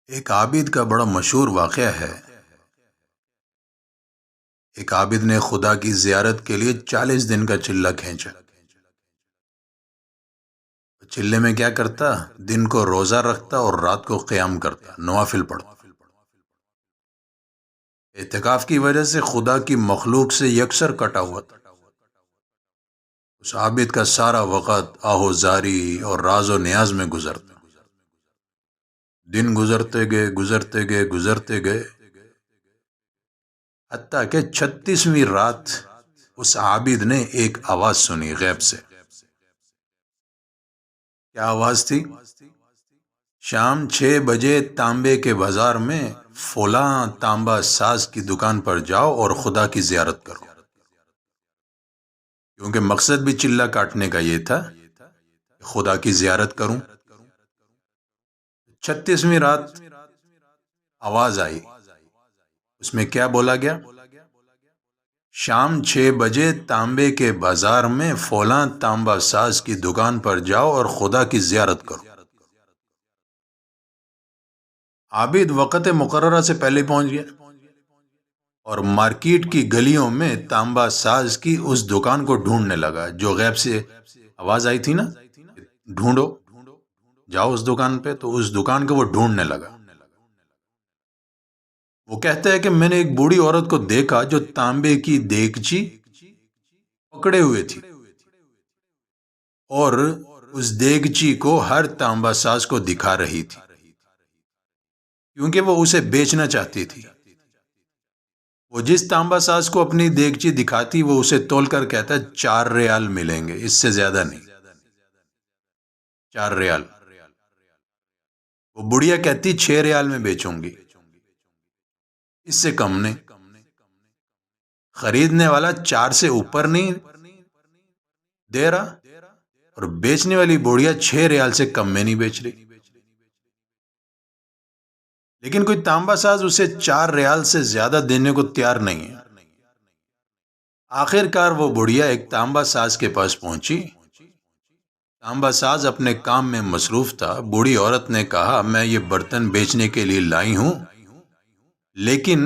ایک عابد کا بڑا مشہور واقعہ ہے۔ ایک عابد نے خدا کی زیارت کے لیے 40 دن کا چلہ کھینچا۔ چلے میں کیا کرتا؟ دن کو روزہ رکھتا اور رات کو قیام کرتا، نوافل پڑھتا۔ اعتکاف کی وجہ سے خدا کی مخلوق سے یکسر کٹا ہوا تھا۔ اس عابد کا سارا وقت آہوزاری اور راز و نیاز میں گزرتا۔ دن گزرتے گئے حتیٰ کہ 36ویں رات اس عابد نے ایک آواز سنی غیب سے۔ کیا آواز تھی؟ شام 6 بجے تانبے کے بازار میں فلاں تانبا ساز کی دکان پر جاؤ اور خدا کی زیارت کرو۔ کیونکہ مقصد بھی چلہ کاٹنے کا یہ تھا کہ خدا کی زیارت کروں۔ 36ویں رات آواز آئی، اس میں کیا بولا گیا؟ شام 6 بجے تانبے کے بازار میں فلاں تانبا ساز کی دکان پر جاؤ اور خدا کی زیارت کرو۔ عابد وقت مقررہ سے پہلے پہنچ گیا اور مارکیٹ کی گلیوں میں تانبا ساز کی اس دکان کو ڈھونڈنے لگا جو غیب سے آواز آئی تھی نا، ڈھونڈو، جاؤ اس دکان پہ۔ تو اس دکان کو وہ ڈھونڈنے لگا۔ وہ کہتا ہے کہ میں نے ایک بوڑھی عورت کو دیکھا جو تانبے کی دیگچی پکڑے ہوئے تھی اور اس دیگچی کو ہر تانبا ساز کو دکھا رہی تھی کیونکہ وہ اسے بیچنا چاہتی تھی۔ وہ جس تانبا ساز کو اپنی دیگچی دکھاتی وہ اسے تول کر کہتا 4 ریال ملیں گے، اس سے زیادہ نہیں، 4 ریال۔ وہ بڑھیا کہتی 6 ریال میں بیچوں گی، اس سے کم نہیں۔ خریدنے والا 4 سے اوپر نہیں دے رہا اور بیچنے والی بڑھیا 6 ریال سے کم میں نہیں بیچ رہی، لیکن کوئی تانبا ساز اسے 4 ریال سے زیادہ دینے کو تیار نہیں ہے۔ آخر کار وہ بڑھیا ایک تانبا ساز کے پاس پہنچی۔ تانبا ساز اپنے کام میں مصروف تھا۔ بوڑھی عورت نے کہا میں یہ برتن بیچنے کے لیے لائی ہوں، لیکن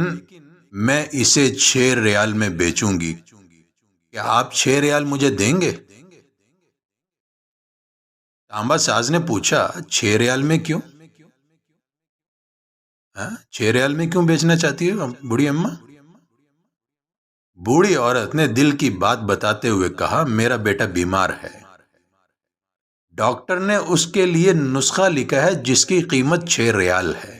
میں اسے 6 ریال میں بیچوں گی، کیا آپ 6 ریال مجھے دیں گے؟ تانبا ساز نے پوچھا 6 ریال میں کیوں؟ 6 ریال میں کیوں بیچنا چاہتی ہے بوڑھی اماں؟ بوڑھی عورت نے دل کی بات بتاتے ہوئے کہا میرا بیٹا بیمار ہے، ڈاکٹر نے اس کے لیے نسخہ لکھا ہے جس کی قیمت 6 ریال ہے۔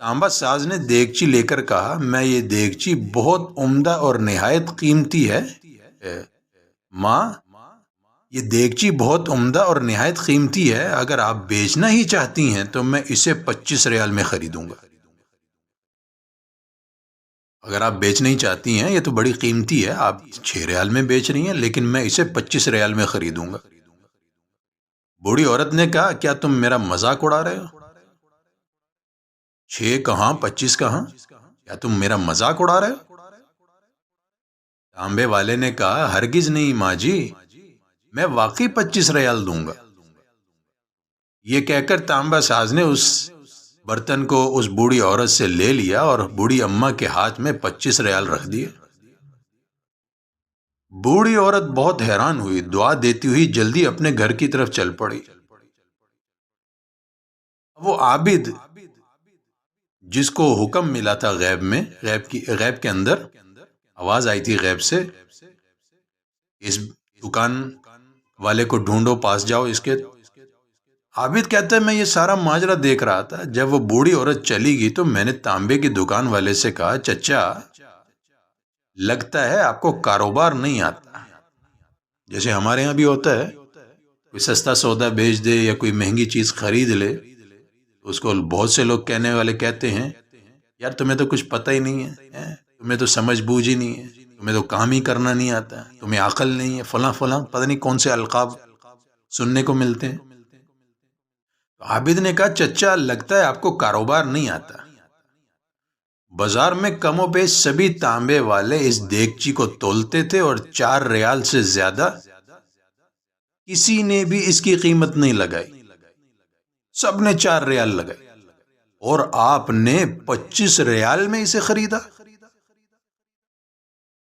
تانبا ساز نے دیگچی لے کر کہا میں یہ دیگچی بہت عمدہ اور نہایت قیمتی ہے ماں، یہ دیگچی بہت عمدہ اور نہایت قیمتی ہے، اگر آپ بیچنا ہی چاہتی ہیں تو میں اسے 25 ریال میں خریدوں گا۔ اگر آپ بیچنا ہی چاہتی ہیں، یہ تو بڑی قیمتی ہے، آپ 6 ریال میں بیچ رہی ہیں، لیکن میں اسے 25 ریال میں خریدوں گا۔ بوڑھی عورت نے کہا کیا تم میرا مذاق اڑا رہے ہو؟ 6 کہاں 25 کہاں، کیا تم میرا مذاق اڑا رہے ہو؟ تانبے والے نے کہا ہرگز نہیں ماں جی، میں واقعی 25 ریال دوں گا۔ یہ کہہ کر تانبا ساز نے اس برتن کو اس بوڑھی عورت سے لے لیا اور بوڑھی اماں کے ہاتھ میں 25 ریال رکھ دیے۔ بوڑھی عورت بہت حیران ہوئی، دعا دیتی ہوئی جلدی اپنے گھر کی طرف چل پڑی۔ وہ عابد جس کو حکم ملا تھا غیب کے اندر آواز آئی تھی غیب سے، اس دکان والے کو ڈھونڈو، پاس جاؤ اس کے۔ عابد کہتا ہے میں یہ سارا ماجرا دیکھ رہا تھا، جب وہ بوڑھی عورت چلی گئی تو میں نے تانبے کی دکان والے سے کہا چچا لگتا ہے آپ کو کاروبار نہیں آتا۔ جیسے ہمارے ہاں بھی ہوتا ہے، کوئی سستا سودا بیچ دے یا کوئی مہنگی چیز خرید لے تو اس کو بہت سے لوگ کہنے والے کہتے ہیں یار تمہیں تو کچھ پتہ ہی نہیں ہے، تمہیں تو سمجھ بوجھ ہی نہیں ہے، تمہیں تو کام ہی کرنا نہیں آتا، تمہیں عقل نہیں ہے، فلاں فلاں پتہ نہیں کون سے القاب سننے کو ملتے ہیں۔ عابد نے کہا چچا لگتا ہے آپ کو کاروبار نہیں آتا، بازار میں کم و بیش سبھی تانبے والے اس دیگچی کو تولتے تھے اور 4 ریال سے زیادہ کسی نے بھی اس کی قیمت نہیں لگائی، سب نے 4 ریال لگائے اور آپ نے 25 ریال میں اسے خریدا۔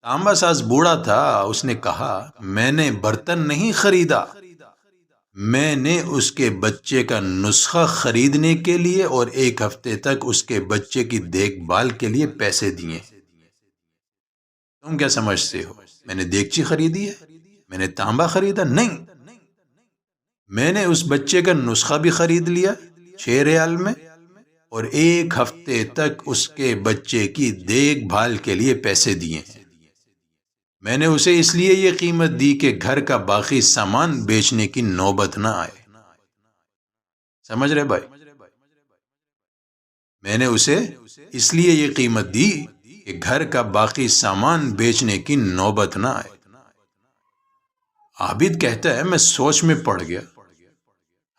تانبا ساز بوڑھا تھا، اس نے کہا میں نے برتن نہیں خریدا، میں نے اس کے بچے کا نسخہ خریدنے کے لیے اور 1 ہفتے تک اس کے بچے کی دیکھ بھال کے لیے پیسے دیے۔ تم کیا سمجھتے ہو میں نے دیگچی خریدی ہے، میں نے تانبا خریدا؟ نہیں، میں نے اس بچے کا نسخہ بھی خرید لیا 6 ریال میں اور 1 ہفتے تک اس کے بچے کی دیکھ بھال کے لیے پیسے دیے ہیں۔ میں نے اسے اس لیے یہ قیمت دی کہ گھر کا باقی سامان بیچنے کی نوبت نہ آئے۔ سمجھ رہے بھائی؟ میں نے اسے اس لیے یہ قیمت دی کہ گھر کا باقی سامان بیچنے کی نوبت نہ آئے۔ عابد کہتا ہے میں سوچ میں پڑ گیا،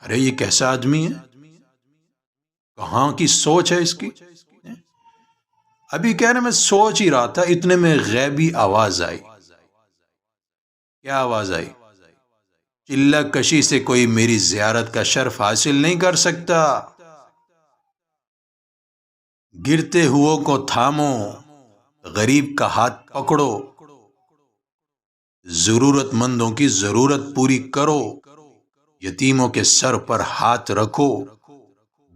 ارے یہ کیسا آدمی ہے، کہاں کی سوچ ہے اس کی؟ ابھی کہہ رہے میں سوچ ہی رہا تھا، اتنے میں غیبی آواز آئی۔ کیا آواز آئی؟ چلہ کشی سے کوئی میری زیارت کا شرف حاصل نہیں کر سکتا، گرتے ہوئوں کو تھامو، غریب کا ہاتھ پکڑو، ضرورت مندوں کی ضرورت پوری کرو، یتیموں کے سر پر ہاتھ رکھو،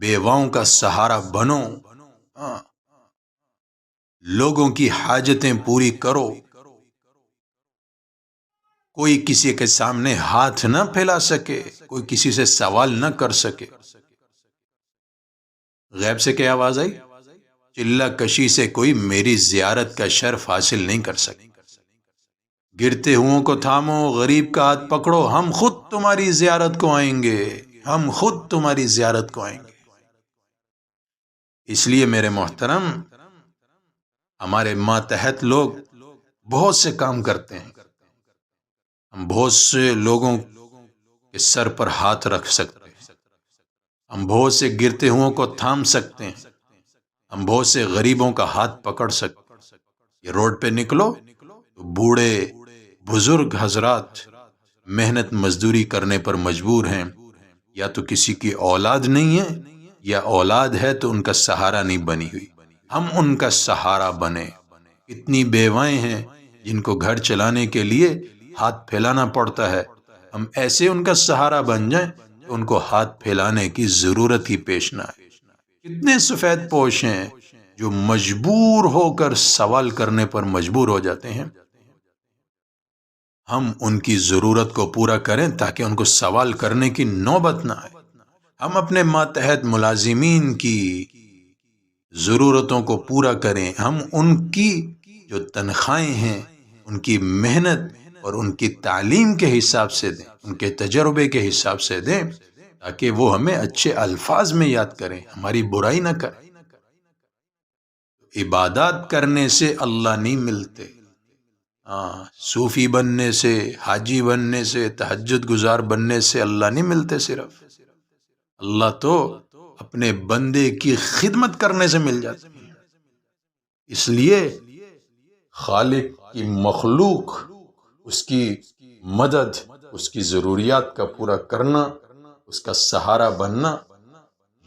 بیواؤں کا سہارا بنو، لوگوں کی حاجتیں پوری کرو، کوئی کسی کے سامنے ہاتھ نہ پھیلا سکے، کوئی کسی سے سوال نہ کر سکے۔ غیب سے کیا آواز آئی؟ چلہ کشی سے کوئی میری زیارت کا شرف حاصل نہیں کر سکے، گرتے ہوئوں کو تھامو، غریب کا ہاتھ پکڑو، ہم خود تمہاری زیارت کو آئیں گے، ہم خود تمہاری زیارت کو آئیں گے۔ اس لیے میرے محترم، ہمارے ماتحت لوگ بہت سے کام کرتے ہیں، ہم بہت سے لوگوں کے سر پر ہاتھ رکھ سکتے ہیں، ہم بہت سے گرتے ہوئوں کو تھام سکتے ہیں، ہم بہت سے غریبوں کا ہاتھ پکڑ سکتے ہیں۔ یہ روڈ پہ نکلو تو بوڑھے بزرگ حضرات محنت مزدوری کرنے پر مجبور ہیں، یا تو کسی کی اولاد نہیں ہے یا اولاد ہے تو ان کا سہارا نہیں بنی ہوئی، ہم ان کا سہارا بنے۔ اتنی بیوائیں ہیں جن کو گھر چلانے کے لیے ہاتھ پھیلانا پڑتا ہے، ہم ایسے ان کا سہارا بن جائیں کہ ان کو ہاتھ پھیلانے کی ضرورت ہی پیش نہ آئے۔ کتنے سفید پوش ہیں جو مجبور ہو کر سوال کرنے پر مجبور ہو جاتے ہیں، ہم ان کی ضرورت کو پورا کریں تاکہ ان کو سوال کرنے کی نوبت نہ آئے۔ ہم اپنے ماتحت ملازمین کی ضرورتوں کو پورا کریں، ہم ان کی جو تنخواہیں ہیں ان کی محنت اور ان کی تعلیم کے حساب سے دیں، ان کے تجربے کے حساب سے دیں، تاکہ وہ ہمیں اچھے الفاظ میں یاد کریں، ہماری برائی نہ کریں۔ عبادات کرنے سے اللہ نہیں ملتے، صوفی بننے سے، حاجی بننے سے، تہجد گزار بننے سے اللہ نہیں ملتے۔ صرف اللہ تو اپنے بندے کی خدمت کرنے سے مل جاتے ہیں۔ اس لیے خالق کی مخلوق، اس کی مدد، اس کی ضروریات کا پورا کرنا، اس کا سہارا بننا،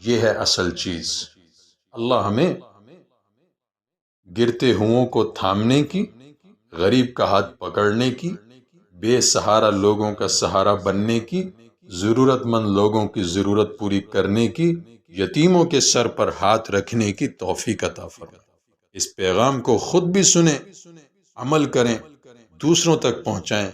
یہ ہے اصل چیز۔ اللہ ہمیں گرتے ہوئوں کو تھامنے کی، غریب کا ہاتھ پکڑنے کی، بے سہارا لوگوں کا سہارا بننے کی، ضرورت مند لوگوں کی ضرورت پوری کرنے کی، یتیموں کے سر پر ہاتھ رکھنے کی توفیق عطا فرمائے۔ اس پیغام کو خود بھی سنیں، عمل کریں، دوسروں تک پہنچائیں۔